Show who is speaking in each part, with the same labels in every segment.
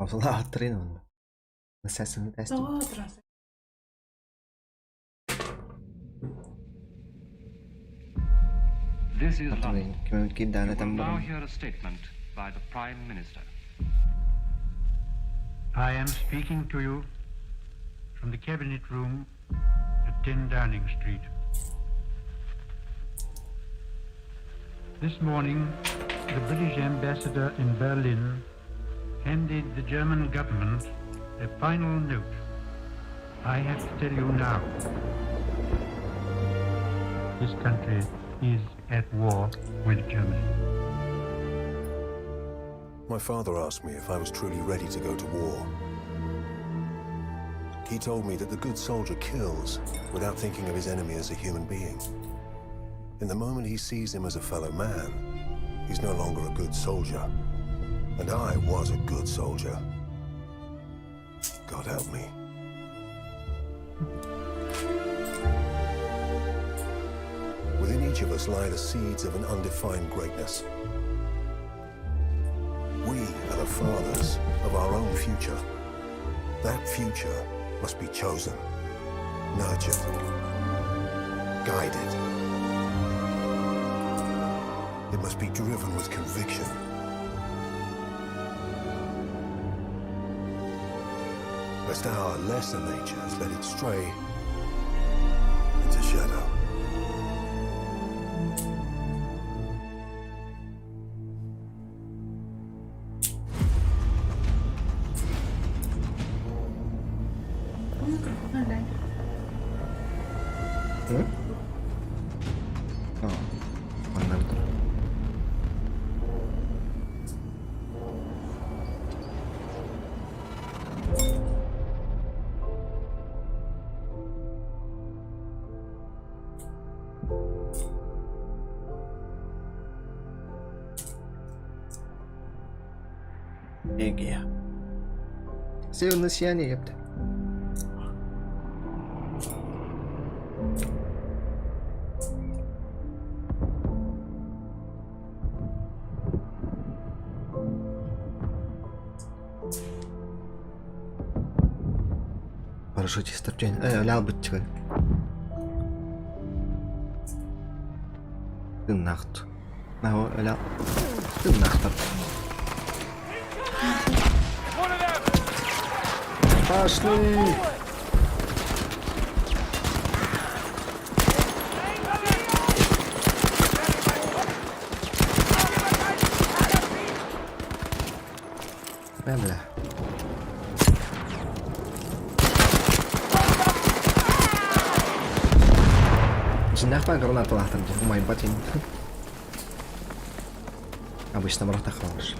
Speaker 1: Oscillatori non necessano testi.
Speaker 2: No, atrás.
Speaker 3: This is
Speaker 1: Molto
Speaker 3: London.
Speaker 1: bene, che dà
Speaker 3: You
Speaker 1: la
Speaker 3: will now
Speaker 1: tambura.
Speaker 3: hear a statement by the Prime Minister.
Speaker 4: I am speaking to you from the Cabinet Room at 10 Downing Street. This morning, the British ambassador in Berlin handed the German government a final note. I have to tell you now, this country is at war with Germany.
Speaker 5: My father asked me if I was truly ready to go to war. He told me that the good soldier kills without thinking of his enemy as a human being. In the moment he sees him as a fellow man, he's no longer a good soldier. And I was a good soldier. God help me. Within each of us lie the seeds of an undefined greatness. We are the fathers of our own future. That future must be chosen, nurtured, guided. It must be driven with conviction. Lest our lesser natures let it stray into shadow.
Speaker 1: No, guardando. Ege. Sevgili siyani yaptı. Парашют стартен. Лял битчиген. Тыннахт. Нао лял. Тыннахт. Пошли. Бля. Nachbarn гранату лахтам, в моем ботинке. Обычно врата хорош.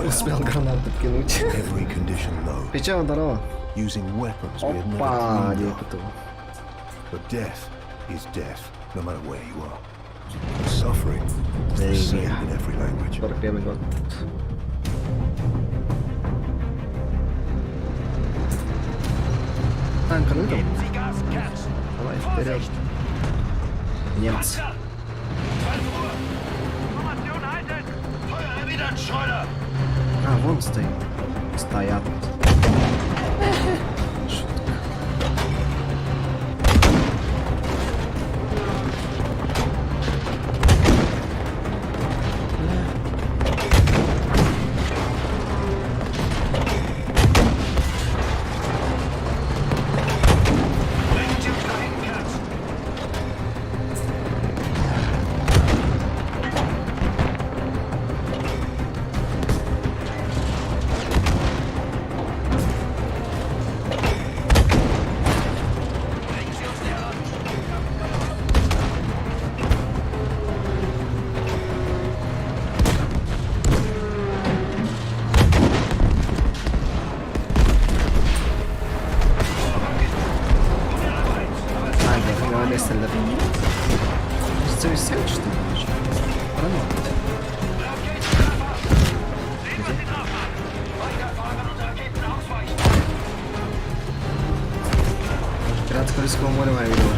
Speaker 1: Успел гранату кинуть.
Speaker 5: Every condition known.
Speaker 1: Причем здорово.
Speaker 5: Using weapons we had never
Speaker 1: Опа,
Speaker 5: dreamed
Speaker 1: не
Speaker 5: of.
Speaker 1: потом.
Speaker 5: But death is death, no matter where you are. Suffering is the
Speaker 1: Maybe.
Speaker 5: same in every language.
Speaker 1: 41 год. Танк рыдом. Давай вперед. Немцы. А, вон стоит. Стоят. Шутка. гранат. Пиратского моря видела.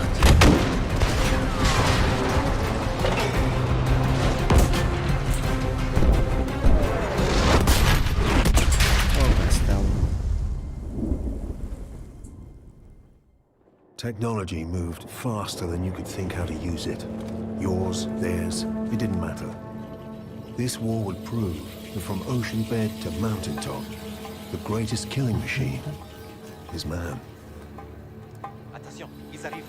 Speaker 5: Technology moved faster than you could think how to use it. Yours, theirs, it didn't matter. This war would prove that from ocean bed to mountaintop, the greatest killing machine is man.
Speaker 2: Attention, ils arrivent.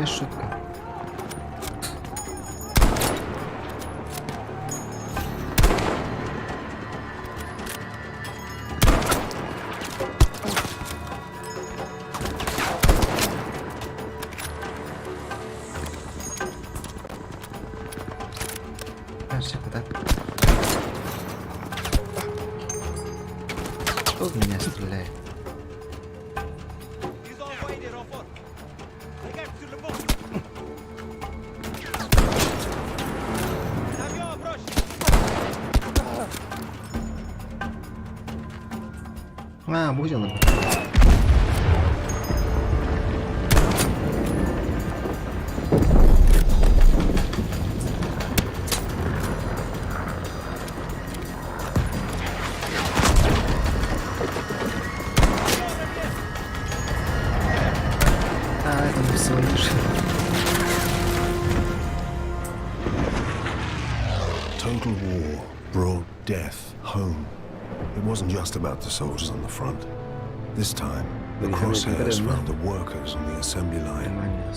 Speaker 1: Шутка. Всяко так. Кто в меня стреляет?
Speaker 2: Ils ont envoyé des renforts. Regarde sur le pont. L'avion approche.
Speaker 1: А, будем.
Speaker 5: Total war brought death home. It wasn't just about the soldiers on the front. This time, the crosshairs found the workers on the assembly line.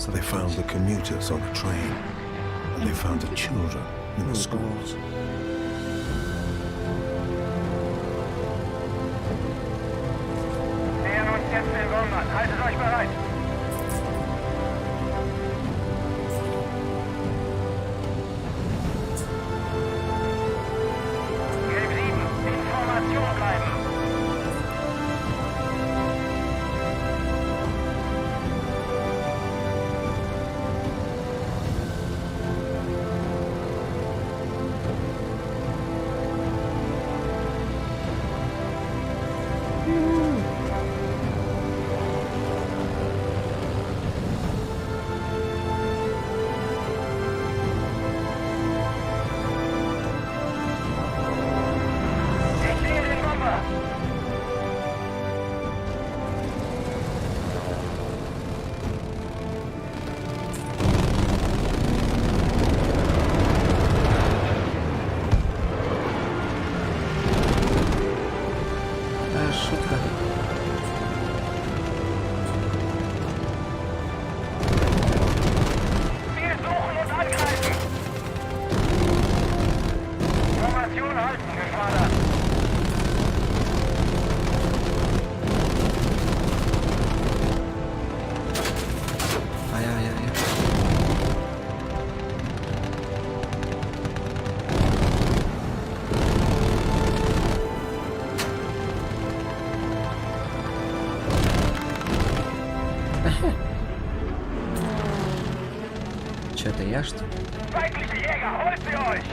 Speaker 5: They found the commuters on the train. And they found the children in the schools.
Speaker 6: Nähern uns jetzt den Würmern. Haltet euch bereit. Gelb 7, in Formation bleiben. Ich sehe den Bomber.
Speaker 1: Шутка.
Speaker 6: Wir suchen und angreifen. Formation halten, Geschwader.
Speaker 1: Ай-яй-яй. Че это я, что ли?
Speaker 6: Feindliche Jäger, holt sie euch!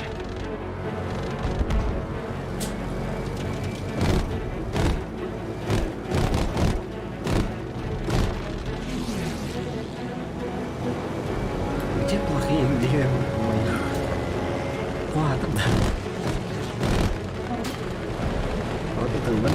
Speaker 1: Где плохие деревья мои? Ладно, да. Вот это да.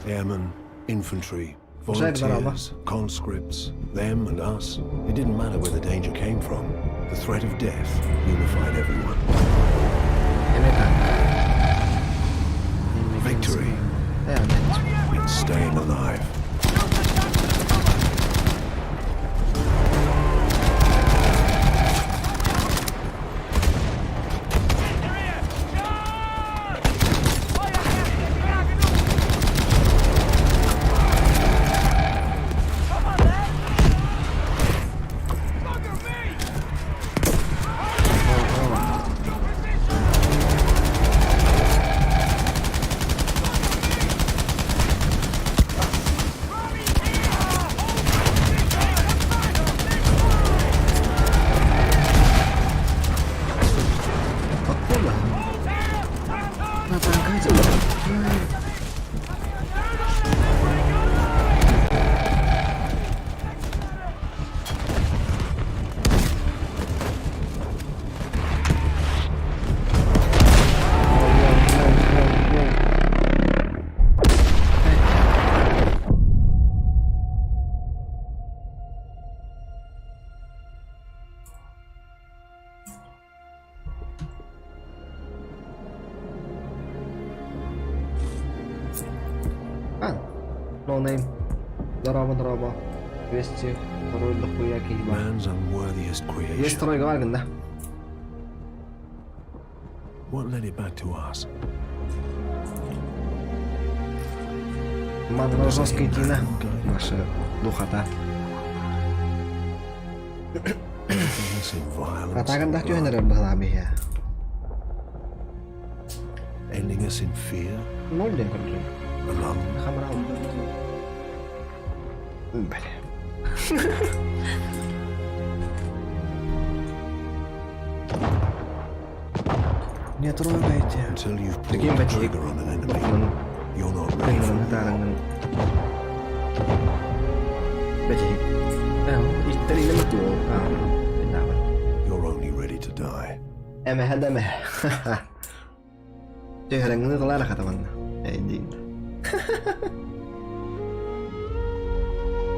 Speaker 5: Airmen, infantry,
Speaker 1: Check that out,
Speaker 5: volunteers, conscripts, them and us. It didn't matter where the danger came from. The threat of death unified everyone.
Speaker 1: Ini kan.
Speaker 5: Victory
Speaker 1: Ya, net.
Speaker 5: means staying alive.
Speaker 1: Aku lah. Kenapa angka aja lah? No name. ضربة 200 ضروري لأخويا كيبا.
Speaker 5: Man's unworthiest creation.
Speaker 1: يسترى قال قلنا.
Speaker 5: What led it back to us?
Speaker 1: ما نرجع سكيتينا. ماشي دوختا.
Speaker 5: Endless in violence.
Speaker 1: Katakan dah
Speaker 5: and
Speaker 1: cuy
Speaker 5: blood.
Speaker 1: ada berlabih ya.
Speaker 5: Ending us in fear,
Speaker 1: Nol dia kerja.
Speaker 5: alone.
Speaker 1: Kamera. Bale. Ini terus apa itu?
Speaker 5: Until you've
Speaker 1: The
Speaker 5: pulled
Speaker 1: game
Speaker 5: the
Speaker 1: baca
Speaker 5: trigger on an enemy,
Speaker 1: Bakman
Speaker 5: you're not ready for
Speaker 1: pengen
Speaker 5: war.
Speaker 1: tarangan. Baca. Istri nama tu. Benar.
Speaker 5: You're only ready to die.
Speaker 1: Hada meh. Cuy, hari ini kelar kata mana? Ya ini.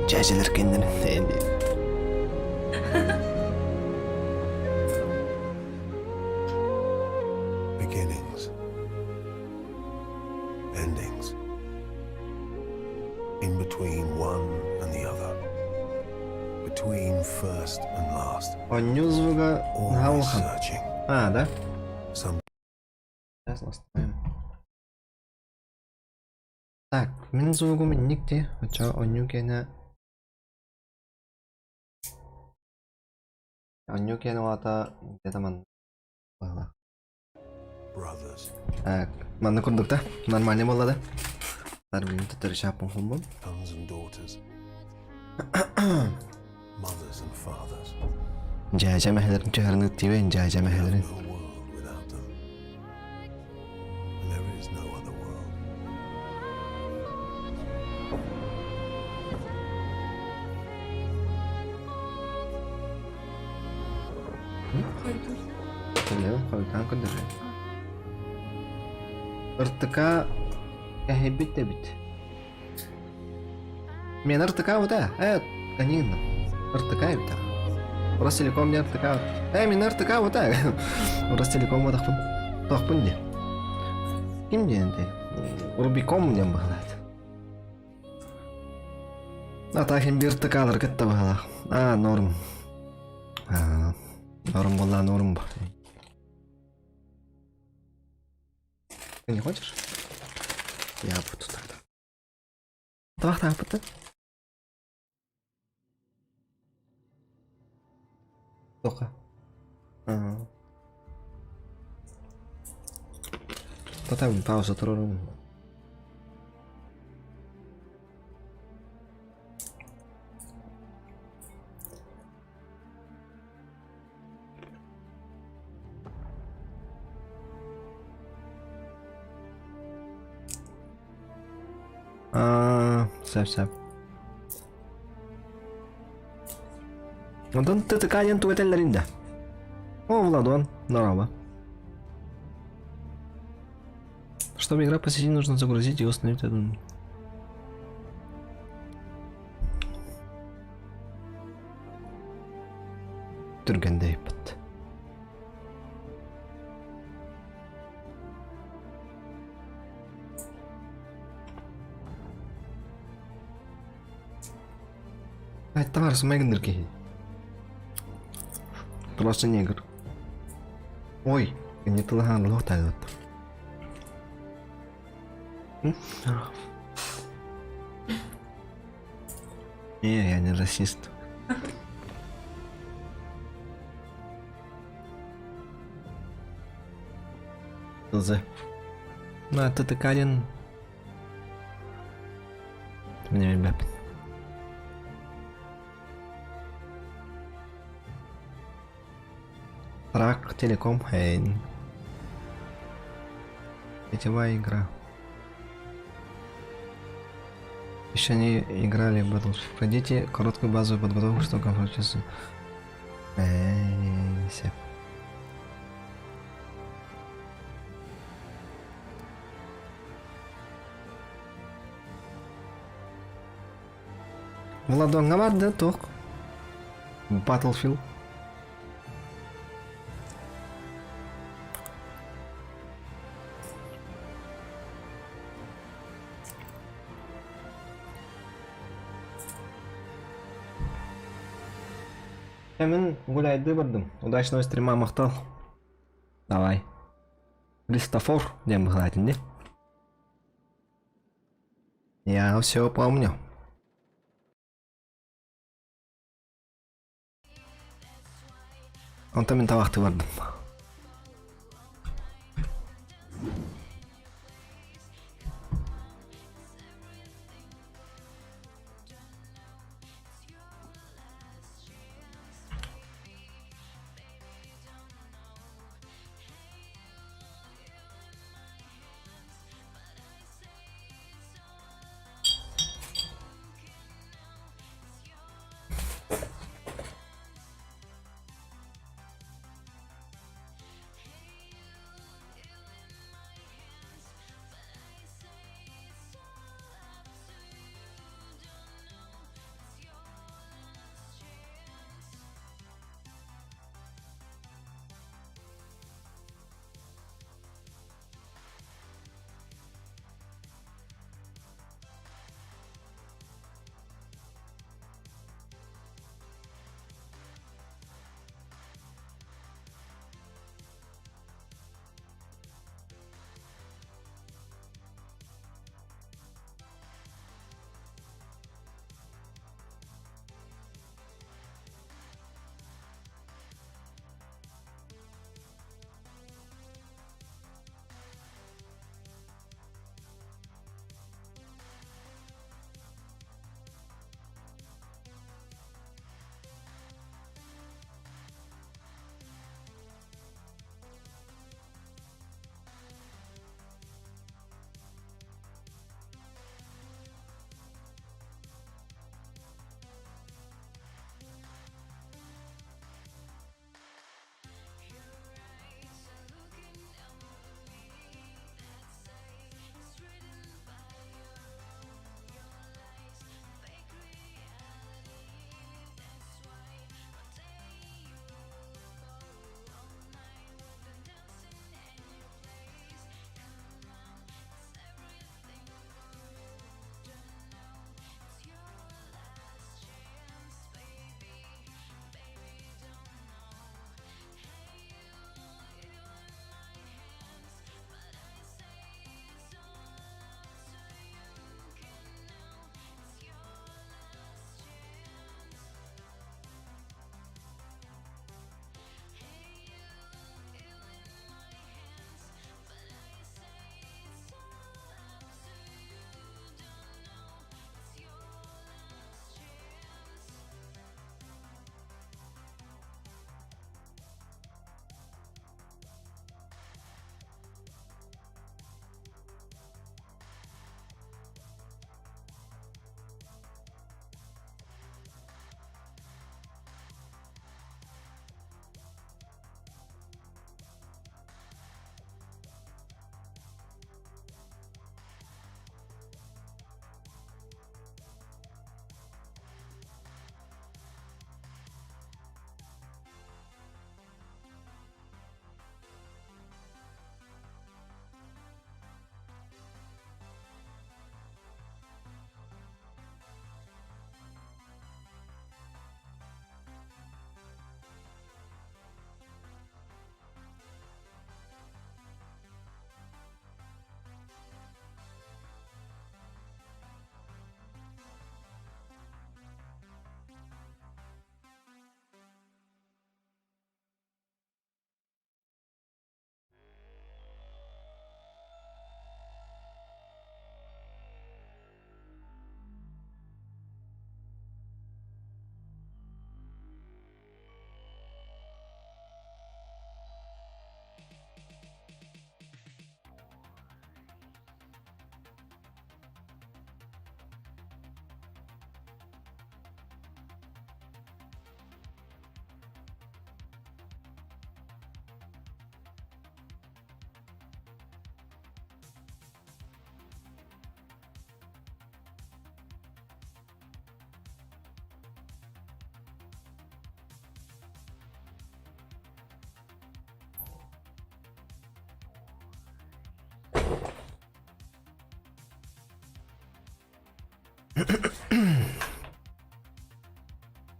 Speaker 1: Caciler kendini. Ya ini.
Speaker 5: Beginnings. Endings. In between one and the other. Between first and last.
Speaker 1: Onyu звука
Speaker 5: Always
Speaker 1: наухам.
Speaker 5: searching.
Speaker 1: Да?
Speaker 5: Some
Speaker 1: Сейчас настроим. Так, мен звуку минникте. Очо оню кена. Оню кена вата где-то ман. Вала.
Speaker 5: brothers,
Speaker 1: Так, манны курдук та. Нормально болду да. Тарбин тутыр шапын хумбун.
Speaker 5: sons and daughters, mothers and fathers.
Speaker 1: Жайжа мәхелерин чыгарны тибен жайжа мәхелерин.
Speaker 5: No world without them. And there is no other world.
Speaker 1: Теле, койдан кудыр. Ыртыка кахибит те бит. Мен ыртыка ута. Конечно. Ыртыка бит. Ростелеком не ыртыка. Мен ыртыка ута. Ростелеком вот тахпын де. Ким дегенде? Рубиком дем баглат. Атахин бир ыртыкалар кетти багла. Норм. Норм болла норм ба. Ты не хочешь? Я буду тогда. Давай так опыта. Только. Потом паузу трором. Сәп. Ондан тытыкайын туетеллеринде. Владон, здорово. Чтобы игра посетить, нужно загрузить и установить эту... Это var смегнер ки. Просто негр. Ой, не тылган лох тагат. Не, я не расист. Зе. Ну, это ты Калин. Мне ребят. Рак, Телеком, Хейн. Сетевая игра. Еще не играли в Battlefield. Пройдите короткую базовую подготовку, чтобы комфортиться. Все. Владонга var да ток. Battlefield. Мен гуляйды бардым. Удачного стрима, Махтал. Давай. Христофор, где мы гладим, не? Я все помню. Он там табақты бардым.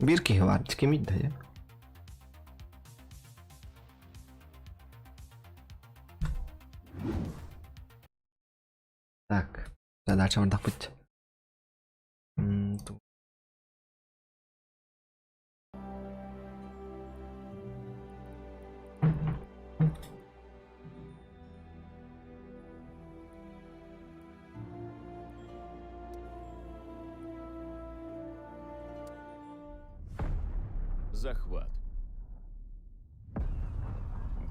Speaker 1: Bir kişi var. Kimiydi de ya? Так, задача вот так быть.
Speaker 7: Захват.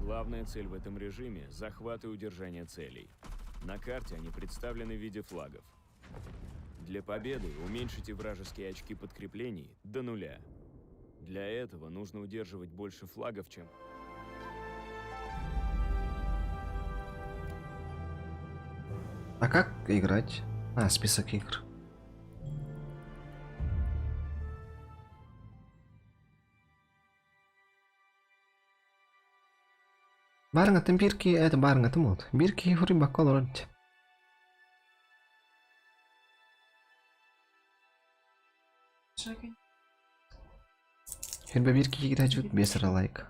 Speaker 7: Главная цель в этом режиме – захват и удержание целей. На карте они представлены в виде флагов. Для победы уменьшите вражеские очки подкреплений до 0. Для этого нужно удерживать больше флагов, чем...
Speaker 1: А как играть? А, список игр. Барнгатын бирки, это барнгатын вот. Бирки хурим баккол орать. Хербе бирки играть вот без лайк.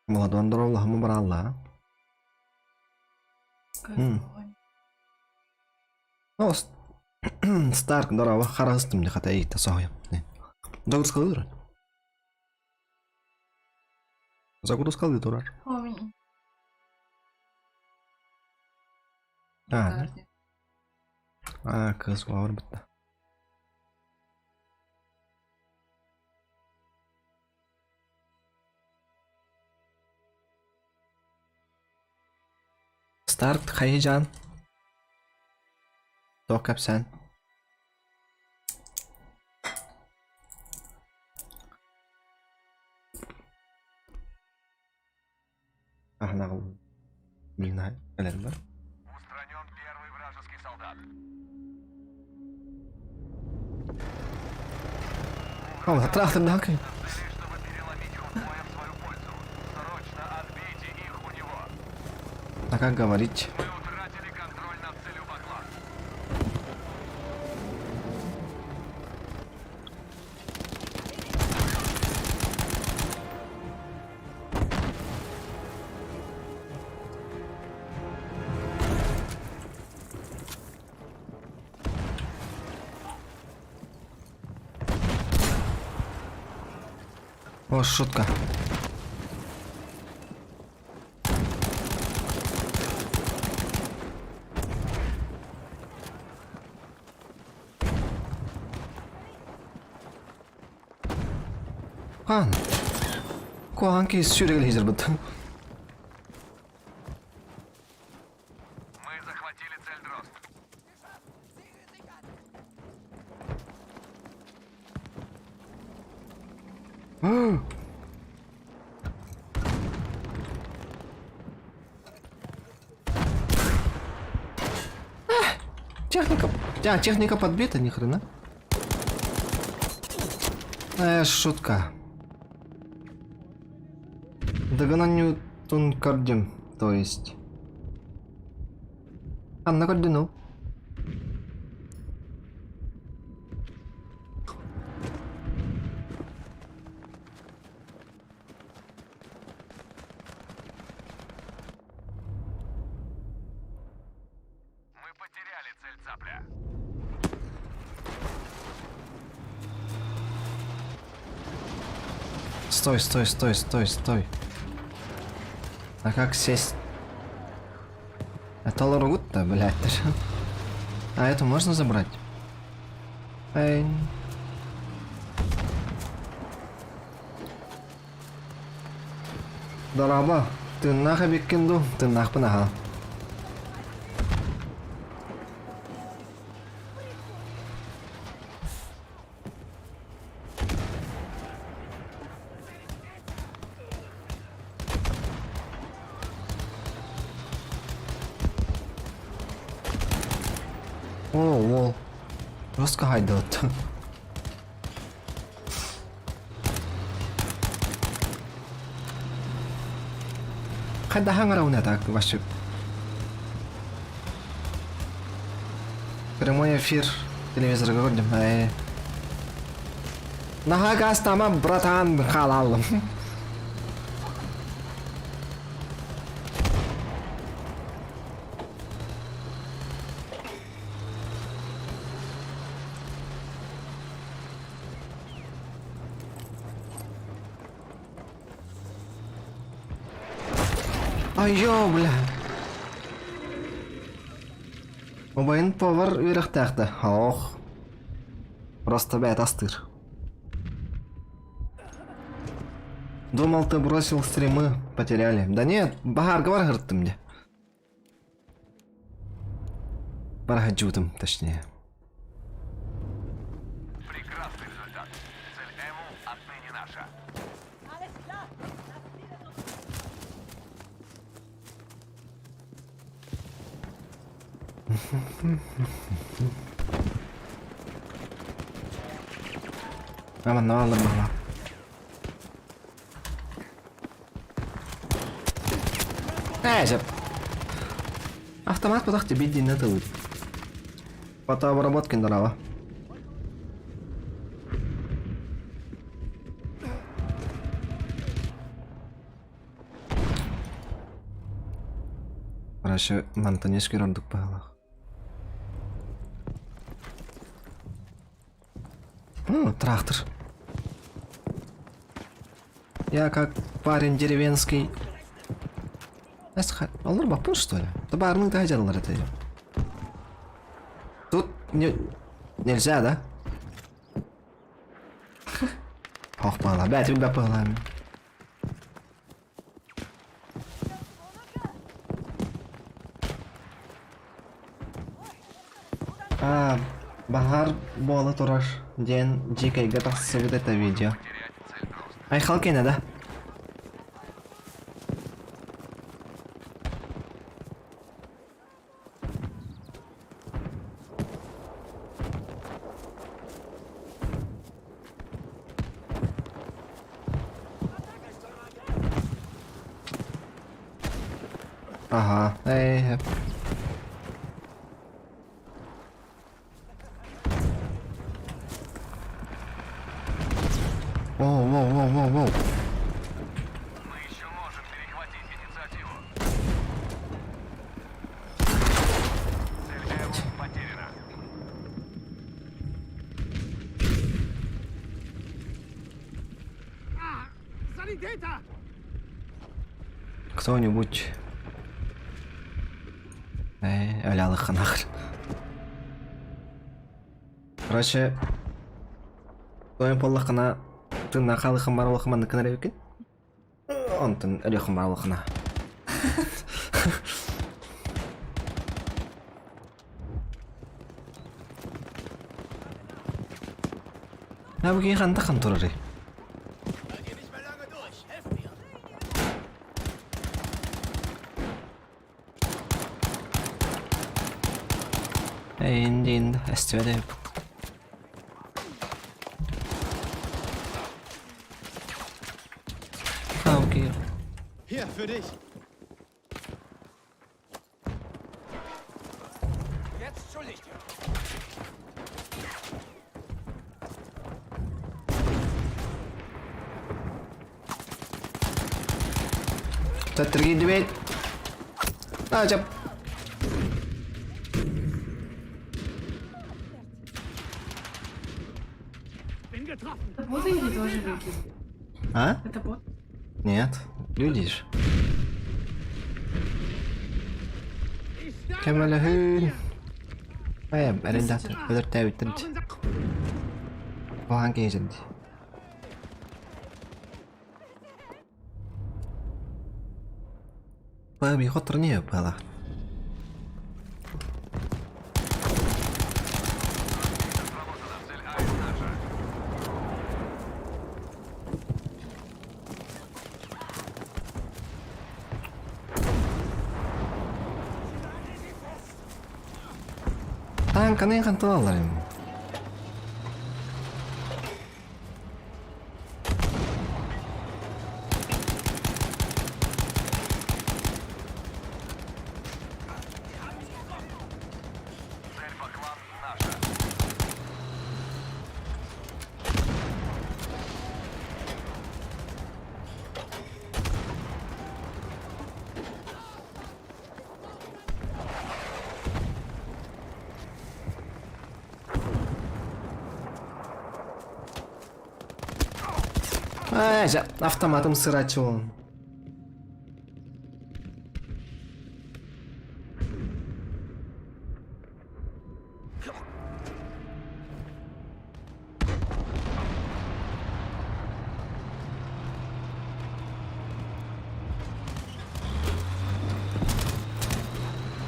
Speaker 1: Молодой дорога мы брала. Ну, Старк дорога харастым не хватает, то сахая. Загруз калдыр. Загруз калдыр турар. Кыз var bitti. Старт Хайжан. Токап sen. Нагыл. Bilmem. Neler var?
Speaker 6: Устранен первый вражеский солдат.
Speaker 1: Allah трахтер нахуй.
Speaker 6: Чтобы переломить ход боя в свою пользу. Срочно отбейте их у него.
Speaker 1: А как говорить?
Speaker 6: Мы утратили контроль над целью Баклан.
Speaker 1: О, шутка. Хан. Куанки сюрреализм hizmet.
Speaker 6: Мы захватили цель Дрозд.
Speaker 1: Техника. Техника подбита, ни хрена. Шутка. Догонанию тункардим, то есть. Анна кардину.
Speaker 6: Мы потеряли цель цапля.
Speaker 1: Стой, стой, стой, стой, стой. А как сесть? Это лоргут-то, блядь. А эту можно забрать? Эй. Дораба, ты нахуй беккенду, ты нахуй панаха. Ол. Жестко хайдат. Қайда хаңырауына так вообще. Прямой эфир телевизорга көрдім. Наха гастама, братан, халалым. Ай-йо, бля. Обайын повар үйрек тәқті. Ох. Просто бәт астыр. Думал, ты бросил стримы, потеряли. Да нет, Бахар говор гырттым мне. Баргаджутым, точнее.
Speaker 6: Прекрасный результат. Цель Эму отныне наша.
Speaker 1: Aman ne aldım bana. Жеп. Автомат подах тебе день это будет. Фото обработки нрава. Короче, мантанешки рондук пахлах. Трактор. Я как парень деревенский. Аллар бапын, что ли? Да барның тайжалар это. Тут нельзя, да? Ох, пала, бәтім бапыла. Бахар бола тураш. Ден джикайга тахсывыд это видео. Ай, халкена, да? Ага, эй. Воу.
Speaker 6: Мы еще можем перехватить инициативу. Цель Эму потеряна.
Speaker 1: Кто-нибудь. Алялых нахрен. Короче, тоем поллахына тынна халыхын бар олахын маны кінәрі екен. Онтын әлеқын бар олахына. Әбіге қанда қан тұрары. Енді, әстіведі. Okay.
Speaker 2: Hier, für dich.
Speaker 6: Jetzt zu Licht.
Speaker 1: Тәттірге дебейт. Ажап.
Speaker 8: Боты или тоже люди?
Speaker 1: А?
Speaker 8: Это бот?
Speaker 1: Нет, люди ж. Кемелі хүйін. Арендатор, өдір тәуіттірді. Оған кейжінді. Бұл бейхоттыр не өпіла? Tankani qanday olar endi?
Speaker 6: Цель Баклан наша.
Speaker 1: Ja автоматом срачу.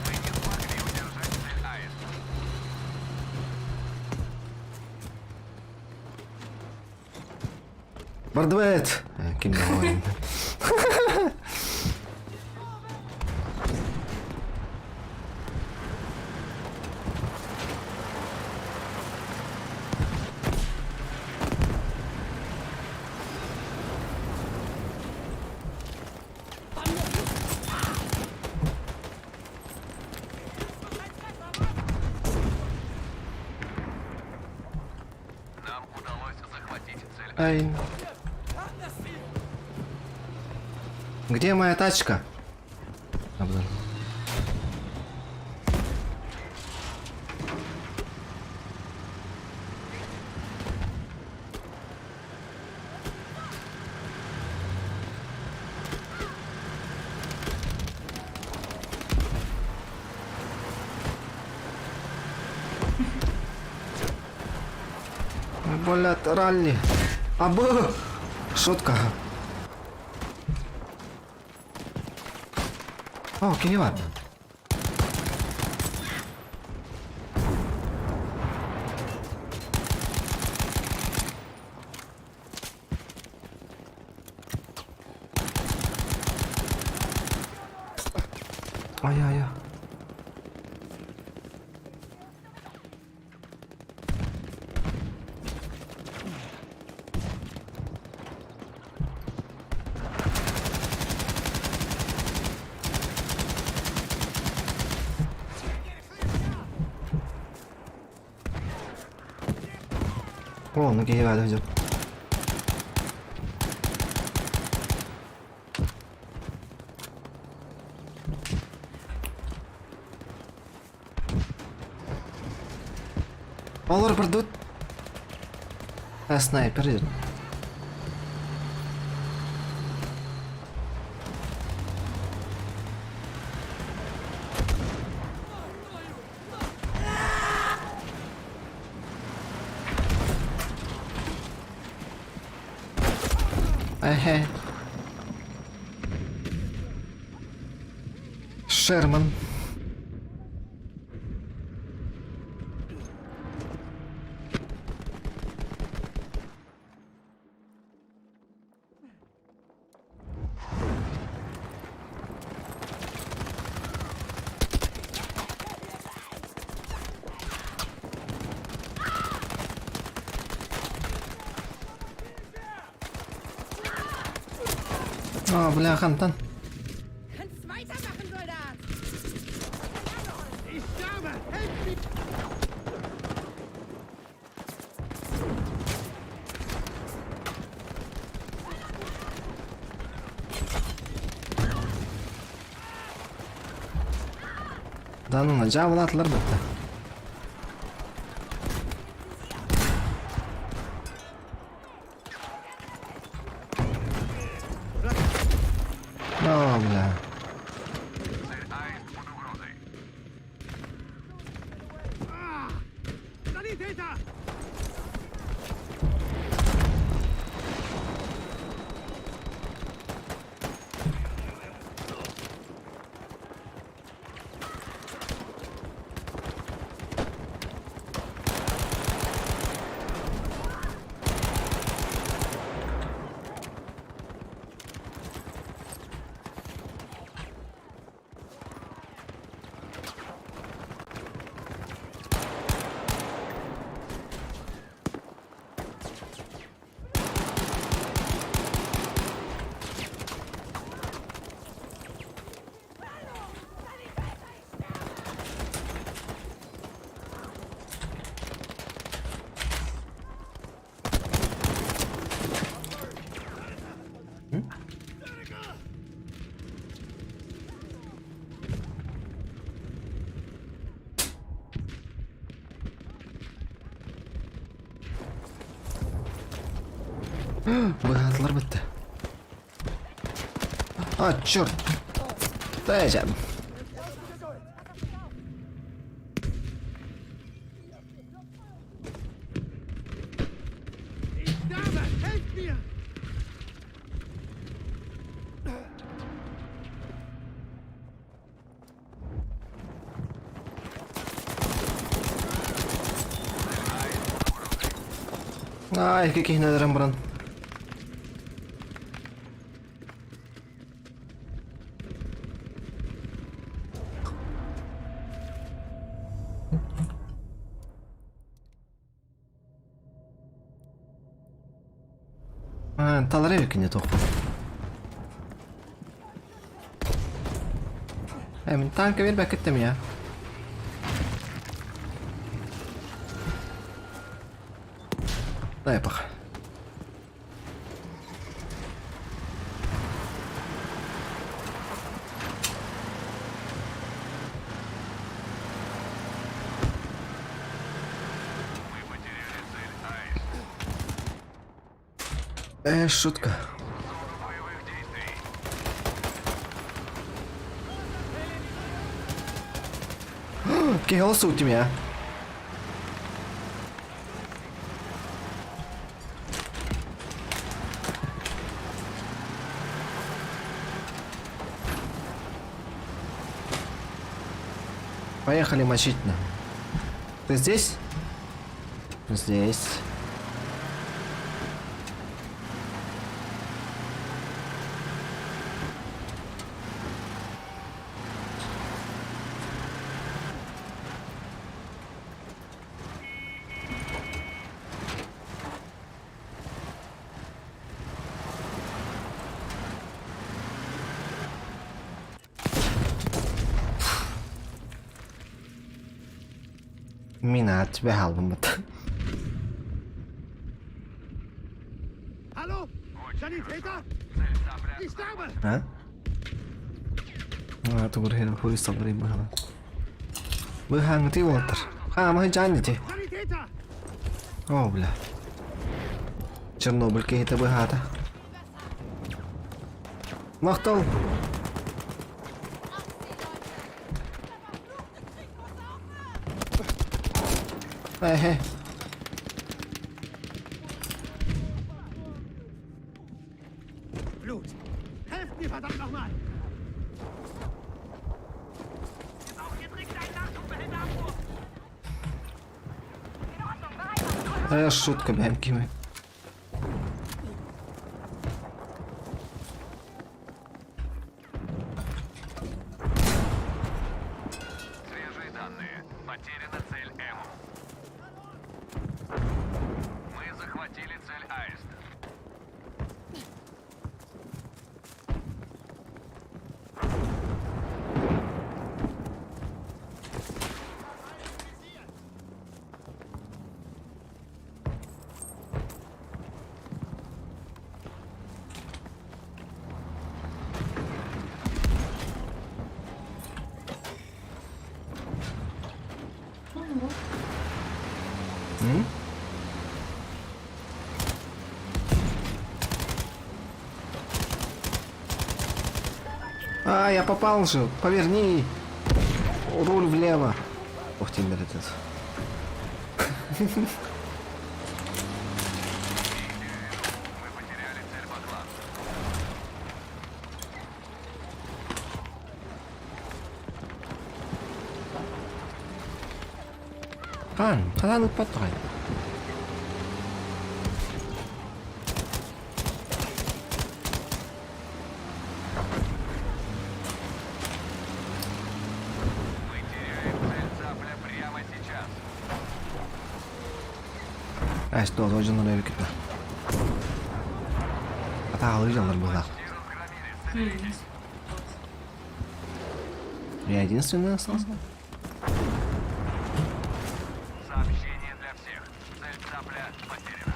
Speaker 6: Мы не смогли удержать цель АЭС.
Speaker 1: Бардвет! Ким говорим.
Speaker 6: Нам удалось захватить цель.
Speaker 1: Ай. Где моя тачка? Обзор. Блядь, ралли. Абы! Шутка. О, килеват. Ай-яй-яй. О, ну килеват идет. Олар бірдут. Снайпер идет. Эхе. Шерман. О, бля, Хантан.
Speaker 8: Kannst weitermachen, Soldat! Ich sterbe! Helft mir!
Speaker 1: Да ну, жабылатылар бітті. О, бля.
Speaker 6: Цель АЭС под угрозой.
Speaker 2: Sanitäter!
Speaker 1: Bıhadlar bitti. Ah çort. Dayacağım.
Speaker 2: Ich sterbe! Helft mir!
Speaker 1: Ay, каких надо рамбран. Таларевик не тоху. Min tanka vill backa inte med. Дай пах. Шутка. Какие голосы у тебя? Поехали мочить на. Ты здесь? Здесь. Minat ve halbumat.
Speaker 2: Hallo? Sanitäter? Ich sterbe!
Speaker 1: Ha? Tu berhenti polis sabri mahala. Berhenti water. Mah jangan je.
Speaker 2: Sanitäter!
Speaker 1: Oh belah. Chernobyl ke kita berhata. Maktal. Hey.
Speaker 2: Blut! Helft mir verdammt nochmal!
Speaker 1: Шутка, бянки мы.
Speaker 6: Свежие данные. Потеряна цель М. Мы захватили цель Аист.
Speaker 1: Я попал же. Поверни. Руль влево. Ух ты, этот.
Speaker 6: Мы потеряли цель Баклан.
Speaker 1: Пан, ну потом.
Speaker 6: Мы теряем цель Цапля прямо сейчас.
Speaker 1: Что, очень надо википедия. Атаğı canlar burada.
Speaker 6: И разгромили цель.
Speaker 1: Я единственный остался.
Speaker 6: Сообщение для всех. Цель Цапля потеряна.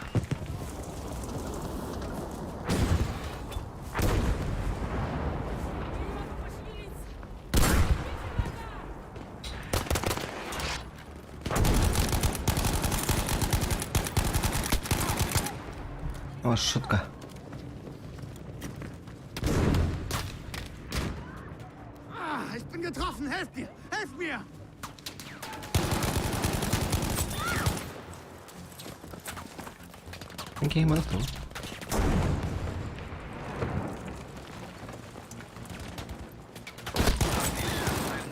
Speaker 1: Oh, шутка.
Speaker 2: Ich bin getroffen! Helft mir! Helft mir!
Speaker 1: Він кігмав тут.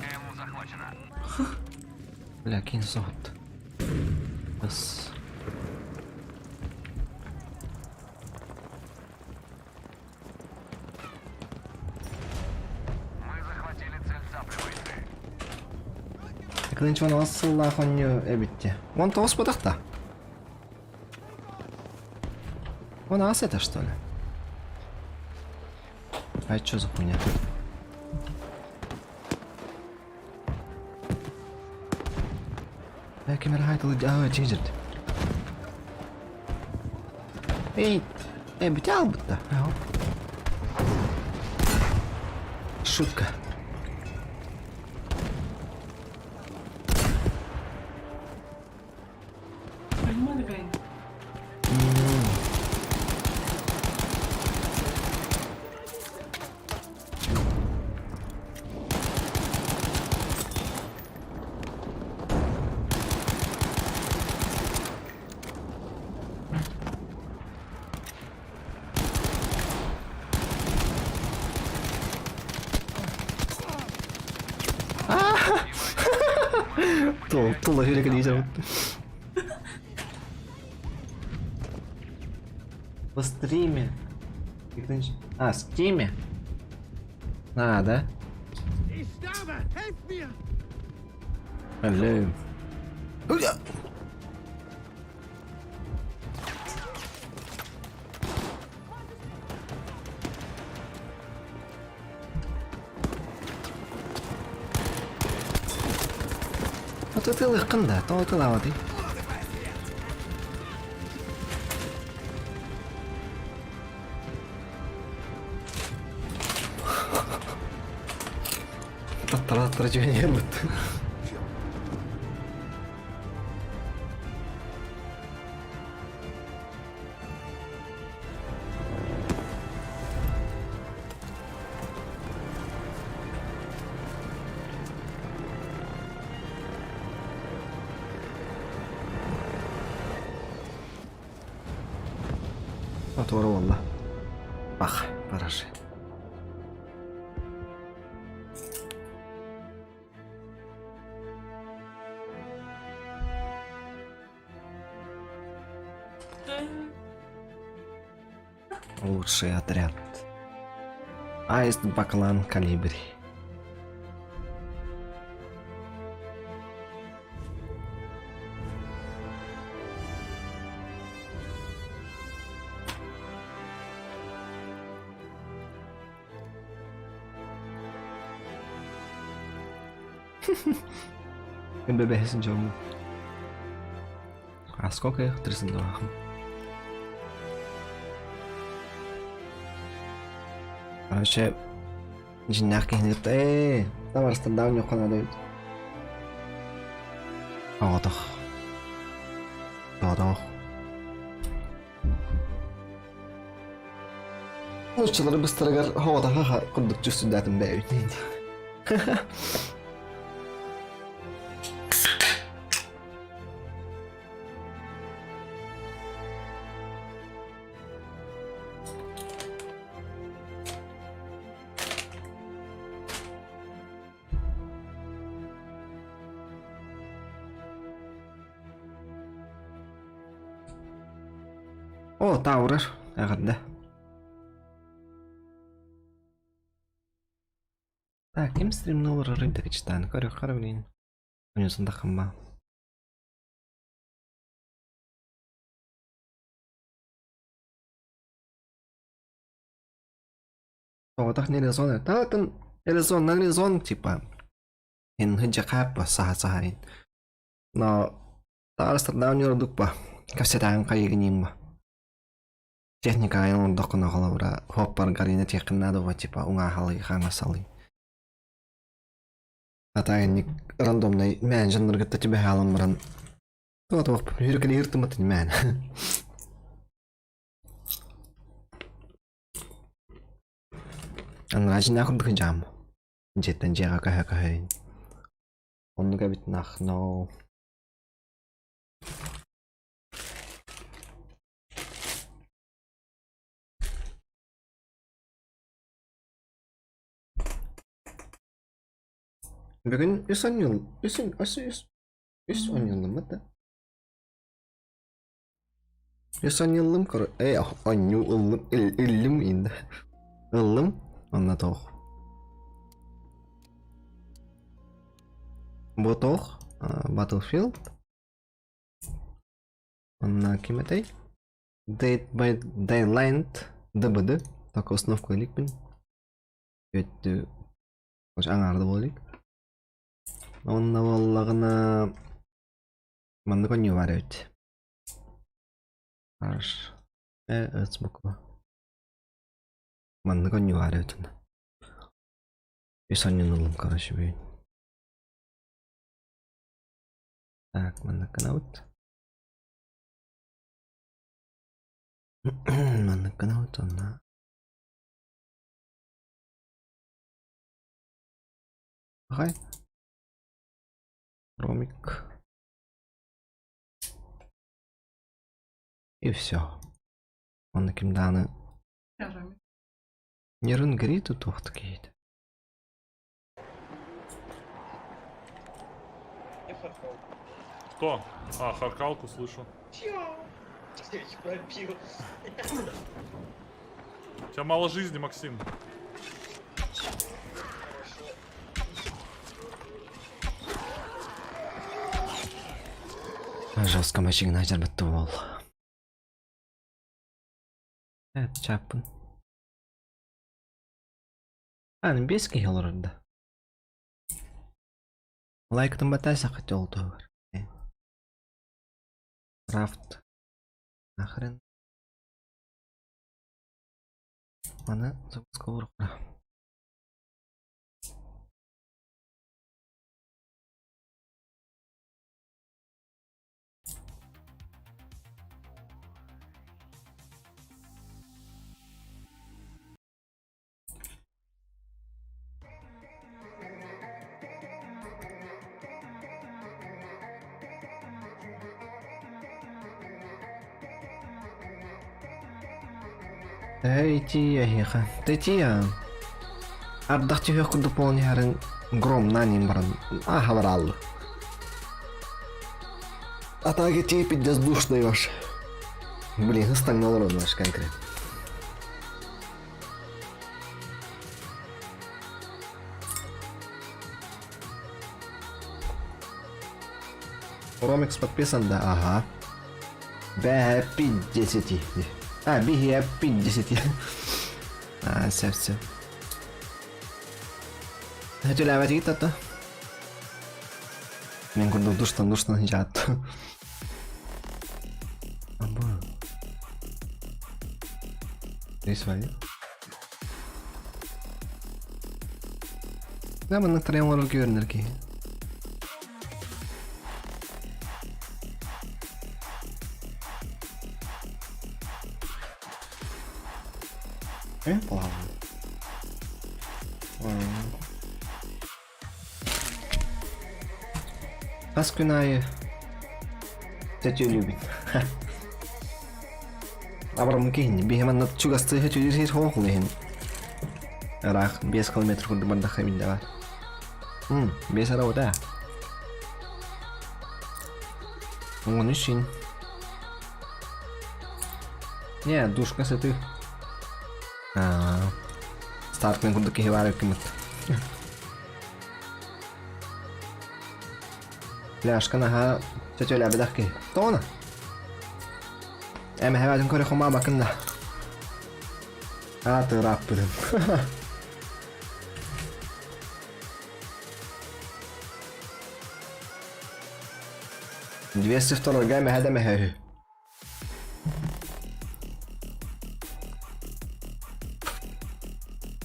Speaker 6: КМУ захвачена.
Speaker 1: Бля, кінь зот. Бас.
Speaker 6: Мы захватили цель запрямойцы.
Speaker 1: Кылынч вон ассылла хонью эбитте. Вон тоос бодакта. Вон ас это что ли? А это что за хуйня? Камера хайтл тижерт. Эй, битял будто. Шутка. Tulla hylkäli se. По стриме. А, стиме? А, да?
Speaker 2: Ich sterbe! Helft mir!
Speaker 1: Алло. Вот это легканда, то это лавати. Трачение будет. Doğru valla. Bak, barajı. Лучший отряд. Аист Баклан Калибри. Бебехсин жолу. А сколько их? 32. Короче, жинак нет. Там расстадал не ходит. Отох. Отох. Лучше быстрый хода, ха-ха, куда чувствую датым бэйт. О, Таурер, ягодда. Так, ким стримнул рынок читан, корю харвлин. У него сандахамба. О, так не резон. Та там резон на резон типа. Ин хиджакап сахасахин. Но та страдал не родукпа. Кассетан кайгнимба. Техника аян докна халавра хоппар гарина технада ва типа унга халы хана салы. Атайник рандомный мен жанргытта тебе халамран. Вот юркали иртымат мен. Анрачина курдук жам. Жеттен жега кахын. Оннуга бит нахно. Бүгүн 10 жыл, 10 жылым да. 10 жылым көр. Аню ыллым инде. Ыллым анна тох. Бу тох Battlefield. Анна киметей? Dead by Daylight ДБД. Так основку иликпин. Өттү. Кош аңарды болик. Онна боллагына манны коню бар өт. Аш. Эцбуку. Манны коню бар өт. Исаннын улым, короче, бейн. Так, манны канаут. Манны канаут, онна. Ага. Ромик. И все. Он на кимданы. Не рынгри тут какие-то.
Speaker 9: Кто? А, харкалку слышу. У тебя мало жизни, Максим.
Speaker 1: Жестко мочик нахер бітті. Чаппын. Аның 5 кей олырды. Лайктың батайса қыты олды бар. Крафт. Нахрен. Мана запуска ұрықра. Эй, тия, хеха. Ты тия. Ардахти хех куду полни харин гром на ним баран. Хаварал. А так и тия пиддес душ даешь. Блин, стагнал рот наш конкрет. Ромикс подписан, да, ага. Бэ 50. Биги 50. Все. Хочу левать это. Мен курду душтан жат. Аба. Ты свои. Да, мы на тремор görünürki. Плавно. Паскунай тетю любит. Абрам кейн, бихеман над чугасты хочу дирхит хохлehen. Рах 5 километров курды банда хамин да. Без работа. Он ищин. Не, душка с этой. Старт мен курдук кеге барып кимет. Пляшка наха чечеле бедахки. Тона. Эме хавадын көре хома бакында. Ты рап блин. 202 гайме хадаме хэ.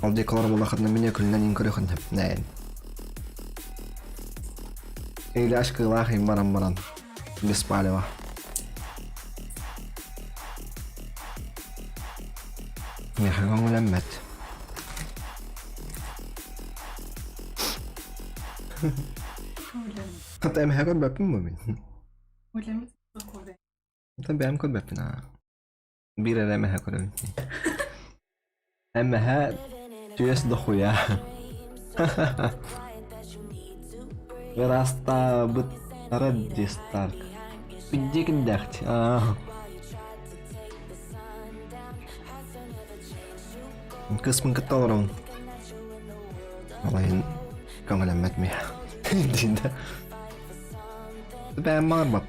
Speaker 1: Алды колором улахатна меня күлінен инкөріхін хеп. Нәйін. Или ашкы лахим баран. Без палева. Мехагон улеммет. Hatta emeğe kod bepin mi ben?
Speaker 10: Ойлами такое.
Speaker 1: Hatta benim kod bepin ha. Bir ara emeğe kod bepin. Emeğe tüyes doku ya. Ve rasta bıt Reddi Stark. Biddi gindakt. Kısmın kıtta oran. Vallahi kangal emmetme ya. Dinde. Ben mar bak.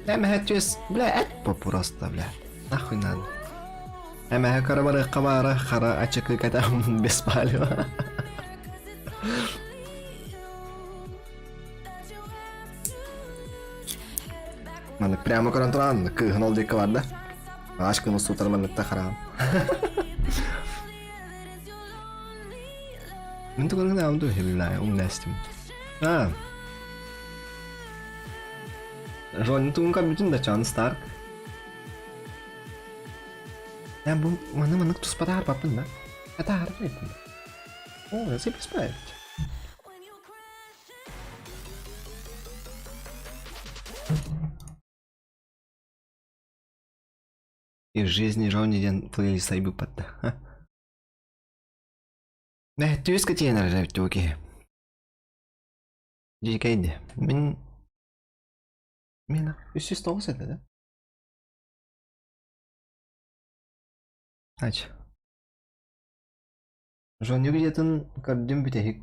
Speaker 1: Ama hatçes bla et popurasta bla. Nahwi nan. Ama karabara kabara khara açık katam besbali. Mana прямо контролando que Ronaldo Equador. Acho que no Sultan man tá haram. Muito grande não do Rio lá, Nestim. Ron tu nunca bitin da John Stark. Ya bu mana tu separar apa na? Kata harap itu. Oh, sih pas. И в жизни жониден плыли сайбы подда. Да, ты скотина ржавь туки. Дикайди. Мина. Üst üste olsa da. Aç. Жоню где-то кардим битехик.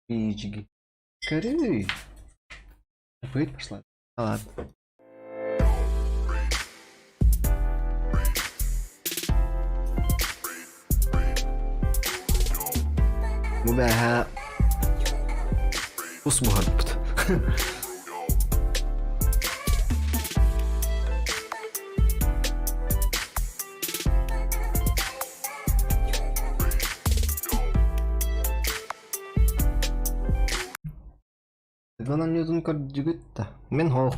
Speaker 1: Пичги. Корей. Опять пошла. Ладно. وبعها اصبر هربت Bana Newton karjugutta. Men ho.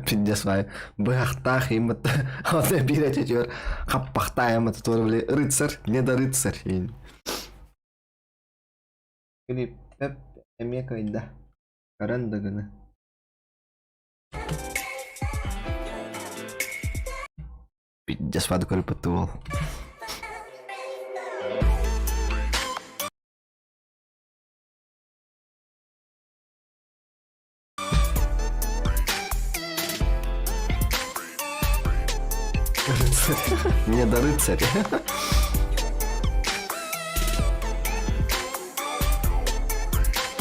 Speaker 1: Пиздец, вай. Бахтах им это. Вот я берете чёр. Хапахтаем это тоже рыцарь, не да рыцарь. Или пеп эмека инда. Карандагана. Пиздец, ваду кори патуол. Не до рыцарь.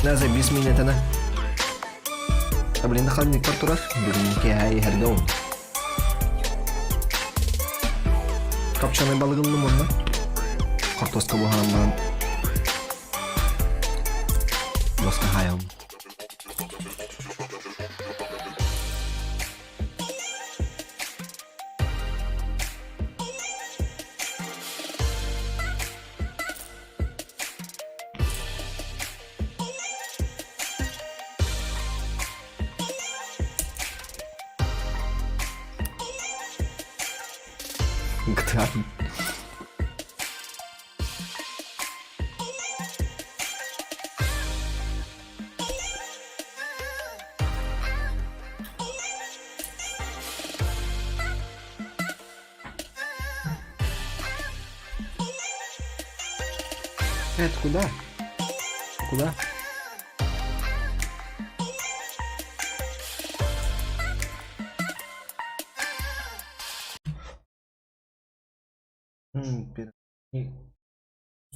Speaker 1: Да, забис меня тогда. А блин, холодильник портураж. Бүгінге ай herdown. Kapçanı balığındım onunla. Kartoska bu hanımdan. Doska hayam. GTA. Это куда? Куда?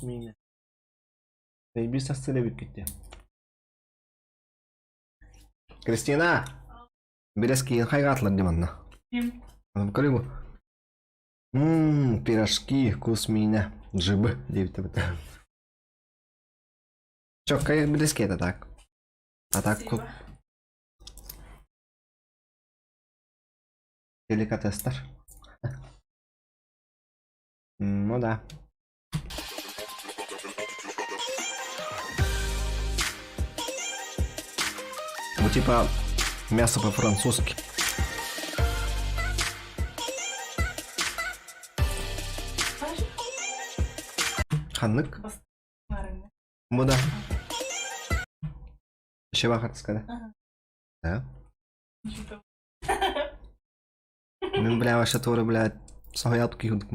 Speaker 1: Мина. Заебись со сцены gitti. Кристина! Biraz keyin qayga atlar demanna.
Speaker 10: Kim?
Speaker 1: Qani bu? Пирожки, вкус меня. Джибы, deydi bitta. Çok biraz ket atak. Atak kut. Delikatesler. Ну да. Bu типа мясо по-французски. Ханнык?
Speaker 10: Барыңды.
Speaker 1: Bu da. Ще вакыт скада. Да.
Speaker 10: Ничего.
Speaker 1: Мен бля вообще тоже, блядь, соятки юдк.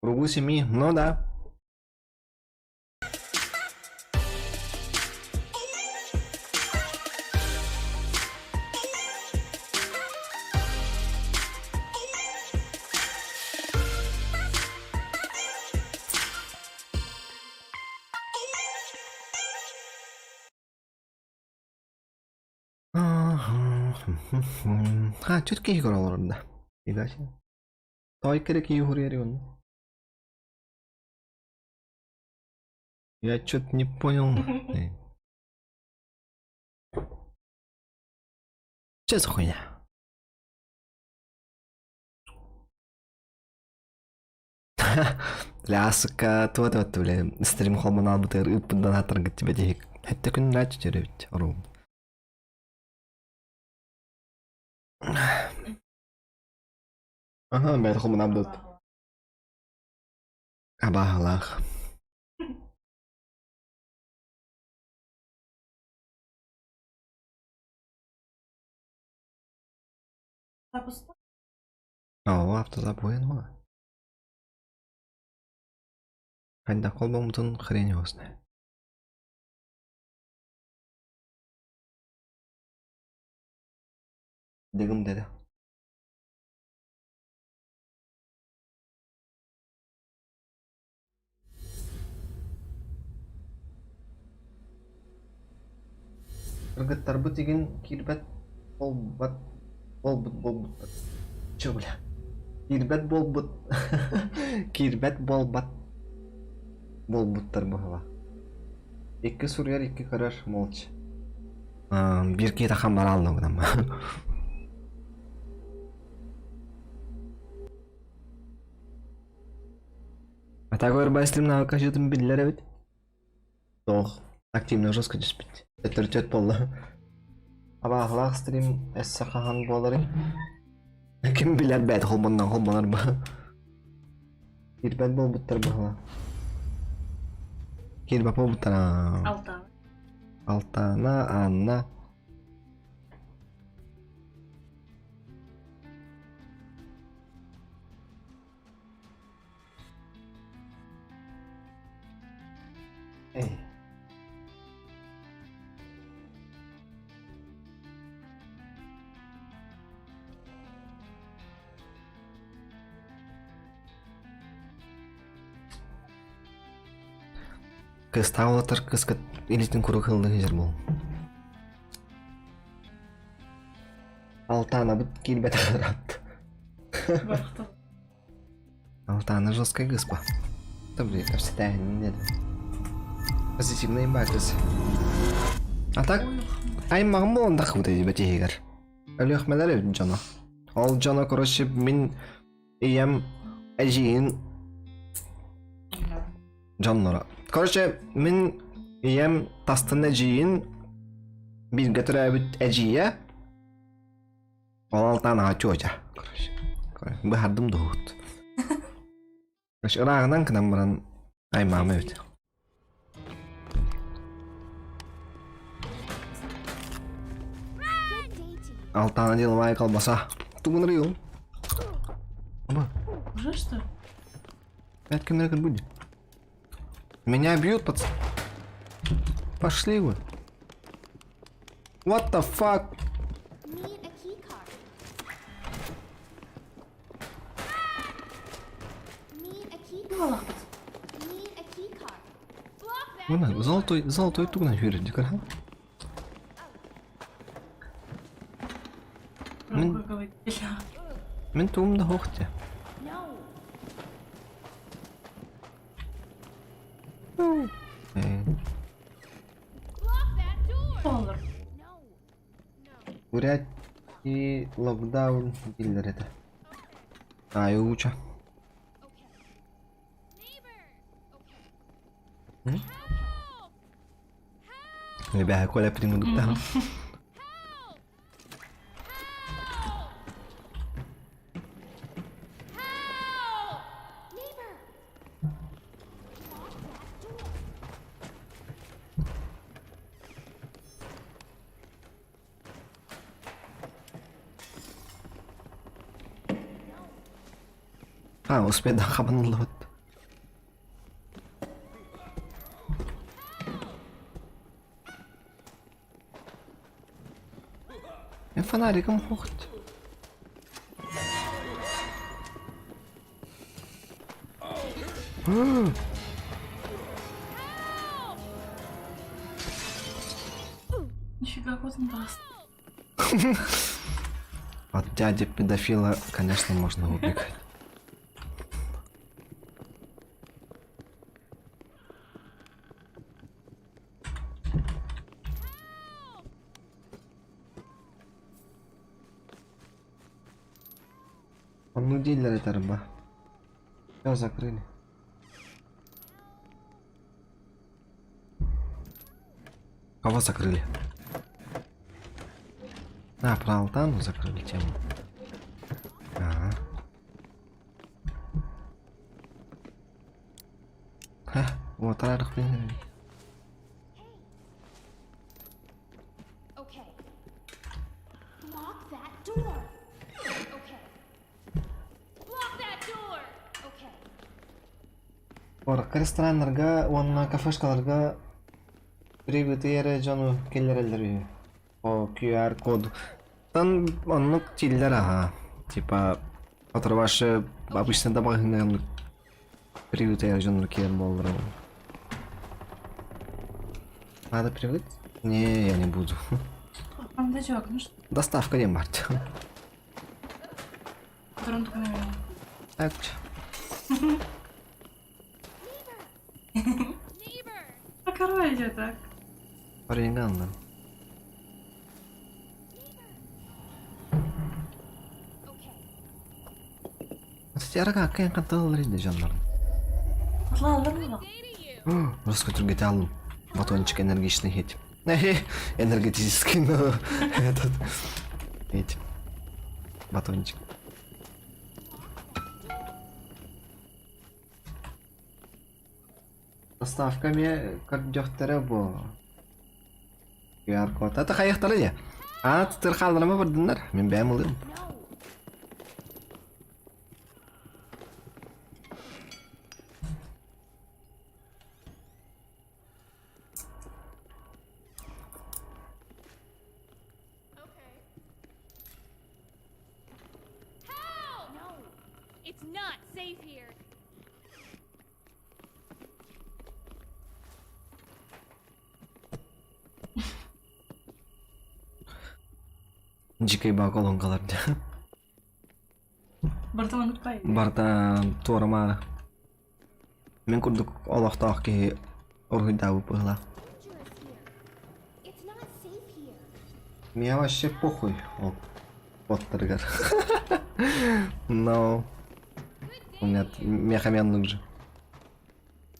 Speaker 1: В кругу семьи, ну да. Ha, четкий игра орында. Фига себе. Той керек игры он. Я что-то не понял. Че за хуйня? Ляска, вот, бля, стрим холмана бутер, упдан хатыргыт тебе дейік. Хәтті күн рәч жеребет, орум. Ага, ben gewoon aan doet. Abahlag.
Speaker 10: Запуск.
Speaker 1: О, автозапоен ғой. Қайда қол болмытын хрень осыны. Дегім деді. Ыргыттар бұт деген кирбет болбат. Чё, бля? Кирбет болбут. Кирбет болбат. Болбуттар бұғыла. Екі сурьер, екі көрер, молча. Bir kere kamera aldım ama. А такой рыбайстрим на качетым биллер evet. Doch, активно жестко диспить. Это ртет полно. Аба ахлах стрим эссе хахан болары. Ким билер бәт холмонар ба. Кирбет бол буттар ба. Кирбет бол буттар. Алтана, Анна. Эй. Кыз тауы отыр, кыз елестен көру қылды жер бұл. Алтана бұт келбет ақырат. Алтана жесткая кыз ба. Добре, это всегда не деді. Позитивный имбакыз. А так, аймағым болында қылды бәте егер. Әлі өкмелер өтін жана. Ол жана короче мен ием әжейін жанлара. Короче, мен ием тастын әжейін bir götürüp әжейе ол алтана чоча. Короче, бахардым дұғыт. Короче, ұрағынан кінам бұран аймағым өт. Алтана деловая колбаса. Тугун рыл. Оба.
Speaker 10: Уже что ли?
Speaker 1: 5 километров будет. Меня бьют, пацан. Пошли вы. What the fuck? Вон, золотой туг на фире, дикара. Мен туумда хохте. Уряд и локдаун билдер это. Аюуча. Lebih aku oleh primo dukta. Ah, sepeda kapan lot? En fanarikam hocht.
Speaker 10: Нифига, вот он даст.
Speaker 1: От дяди педофила, конечно, можно убегать. Ну, дилер это рыба. Все закрыли. Кого закрыли? А, про Алтану закрыли тему. Ага. Ха, вот рарах блин.
Speaker 11: Okay. Lock that door. Okay. Lock that door. Okay.
Speaker 1: Ora, restoranlarga, onunla kafешкаларга привитые жону келлерелери. О QR код. Там он тиллер, ага. Типа, который ваши обычно добавлены привитые жону келлер. Надо привыть? Не, я не буду.
Speaker 10: Там дачок, ну что?
Speaker 1: Доставка не март.
Speaker 10: Грунтка, наверное.
Speaker 1: Так.
Speaker 10: А корова идет так.
Speaker 1: Оригинально. Стерга, как катал рейды жанр.
Speaker 10: Ладно.
Speaker 1: Раскрутил гиталу. Батончик энергичный хит. Энергетический, но этот. Эти. Батончик. Доставками как дёхтеребо. QR код. Это хаяхтары. А, ты халдырма бардындар. Мен бәйм улым.
Speaker 11: No. It's not safe here.
Speaker 1: Дикий баколонкаларды.
Speaker 10: Бартаман ұтпай.
Speaker 1: Барда торма. Мен курдук олохтоох ки оргуйдабы пыгла.
Speaker 11: It's not safe here.
Speaker 1: Мне вообще похуй. О, Поттерга. Но у меня мехаменлык же.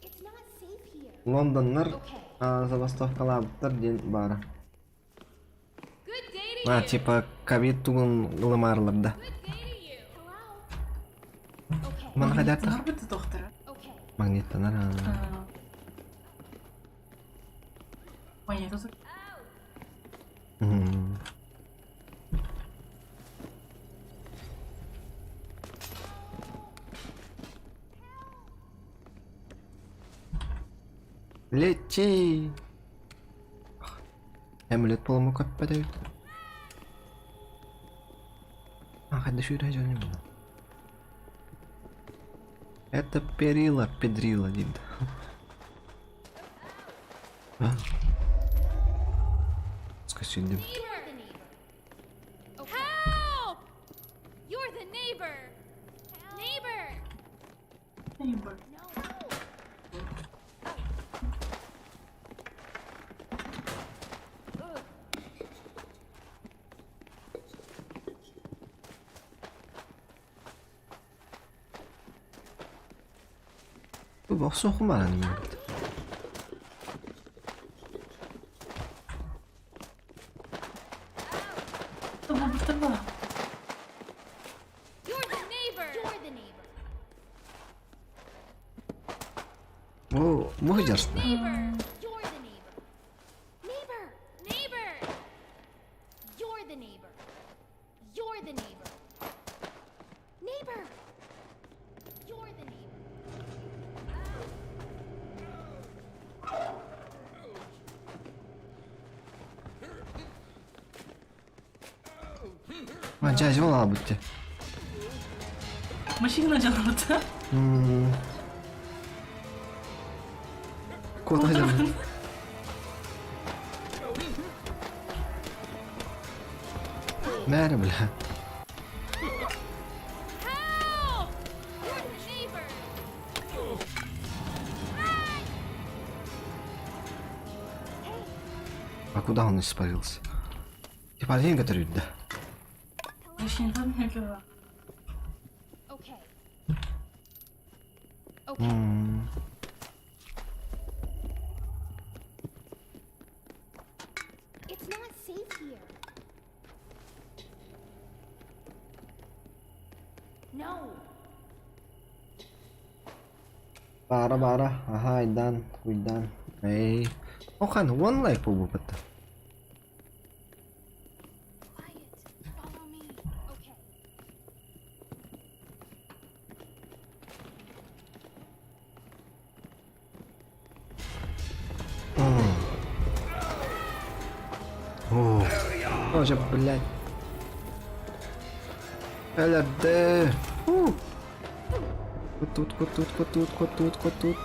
Speaker 11: It's not safe here.
Speaker 1: Лондоннар забастовкалаптар ден бара.
Speaker 11: Good day to
Speaker 1: А,
Speaker 11: you.
Speaker 1: типа ковид тугун ылымарлар да.
Speaker 11: Good day to you. Hello. Okay.
Speaker 1: Ман хадятта
Speaker 10: Нар бітті доқтыры.
Speaker 11: Okay.
Speaker 1: магниттанар.
Speaker 10: Монетасы.
Speaker 1: Лети. Эмулет полому как подают. А, хоть еще и радио не было. Это перила, педрила, Дим. А? Скажи, Дим.
Speaker 11: You're the neighbor. Okay. Help! You're the neighbor. Neighbor.
Speaker 10: Нейбор.
Speaker 11: No.
Speaker 1: Bu bak sokum var hani. О, выдержно.
Speaker 11: Neighbor, you're the neighbor. Neighbor, neighbor. You're the neighbor. You're the neighbor. Neighbor. You're the neighbor.
Speaker 1: Cazibel al bitti.
Speaker 10: Машина жалобы.
Speaker 1: Kod hayır. Merhaba.
Speaker 11: Help! You're the neighbor.
Speaker 1: А куда он испарился? Типа деньги готовит, да?
Speaker 10: Машина там не было.
Speaker 11: Okay. Okay. It's not safe here. No.
Speaker 1: Bara. Aha, Idan. Hey. Okan, one life po ba ito?
Speaker 11: Quiet. Follow me. Okay.
Speaker 1: Тоже, блядь. ЛРД. Вот тут.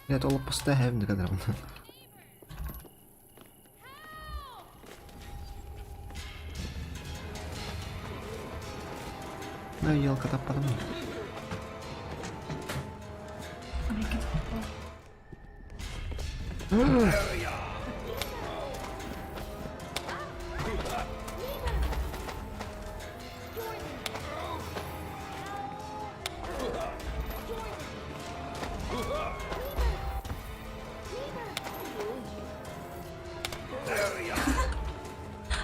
Speaker 1: Блядь, ол поставим до кадра. Ну, елка-то потому.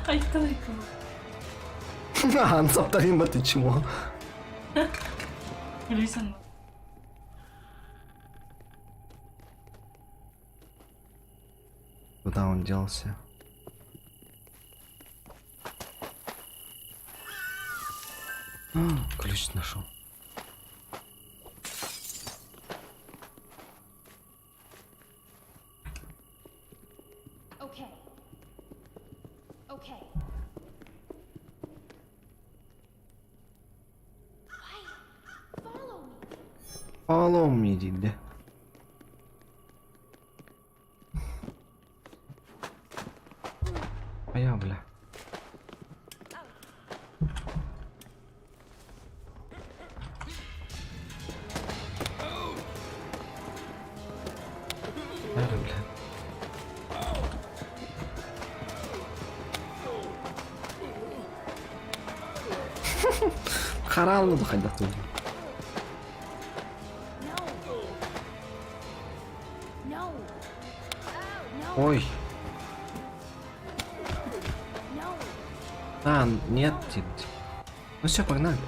Speaker 10: Ай, далеко.
Speaker 1: Ан повторим это чмо.
Speaker 10: Люйсан.
Speaker 1: Куда он делся? Ключ нашел.
Speaker 11: Okay. Okay. Quiet. Follow me.
Speaker 1: Follow me, дилде. А я, бля. Бля. Харалны хайда тут.
Speaker 11: No. No.
Speaker 1: Ой.
Speaker 11: No.
Speaker 1: А, нет, дилде. Ну все, погнали.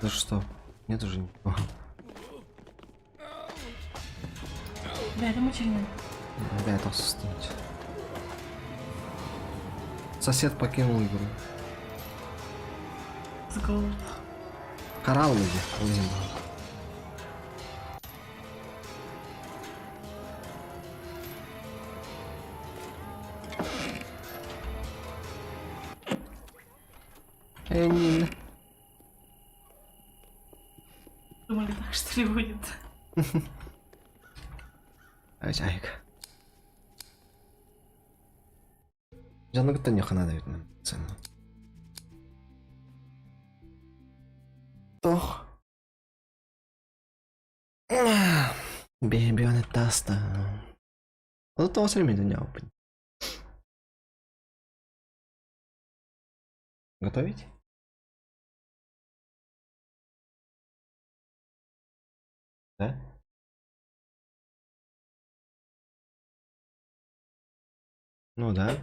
Speaker 1: Ну что? Нет уже никого.
Speaker 10: Рядом очередной.
Speaker 1: Ребята, остановите. Сосед покинул игру.
Speaker 10: С голову.
Speaker 1: Харал люди. Нина.
Speaker 10: Думали, так что ли будет?
Speaker 1: Acayip. Canlı gıttan yakına da bitmem sen. Toch. Baby on a tasta. Вот то время меня опыт. Готовить? Да? Ну да.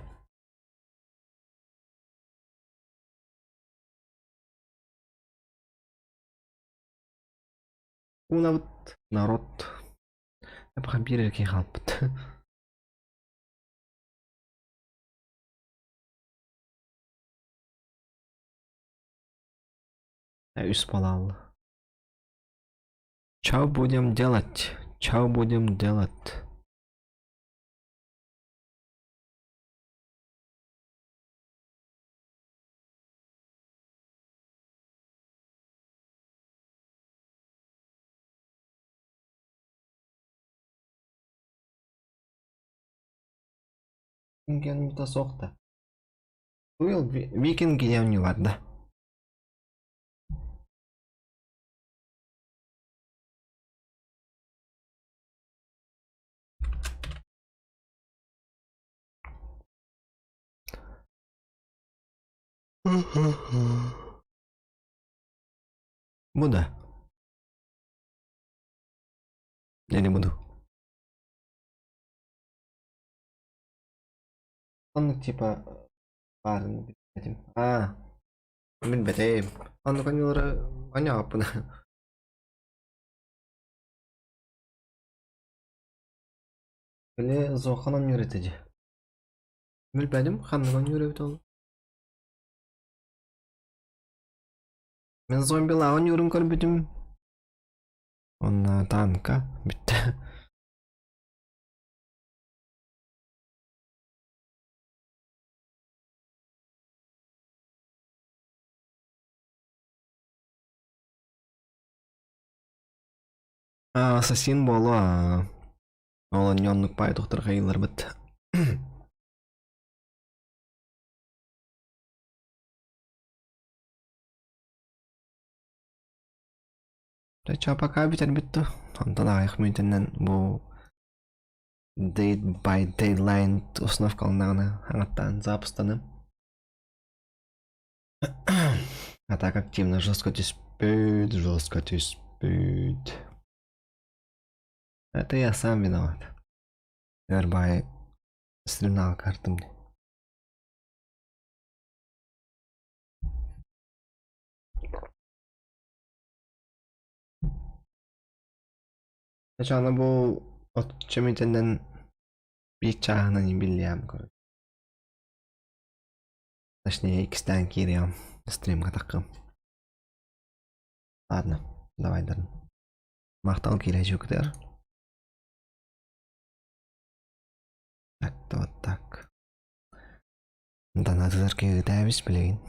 Speaker 1: унабыт народ. Эпаха бирерге калпыт. Үс балалы. Чау будем делать? Чау будем делать? Викинг соқты. Уйл викинг явне var da. Bu da. Yani budu. Onu типа барын bilmedim. Bilmedim. Onu kanyoları anya yapın. Böyle zokanam yönetici. Bilmedim. Hamdan yönet ol. Ben zombilawan yorum korbüdüm. Ona tanka bitti. Ассасин болу ол оньонлук пай доктор кайылар бит. Чапака битер битту. Онтан аяк мүйтенен бу Dead by Daylight установкалынагына аңаттан запустаным. А так активно жестко түспөйт. Это я сам виноват. Вербай стримнал картымды. Аны бул от чемитенден бик чагынан билем көрөт. Точнее, X-тен кирем стримга такым. Ладно, давай дырын. Мактал келечектер. Так, вот так. Да надо зарки дайвис билейин.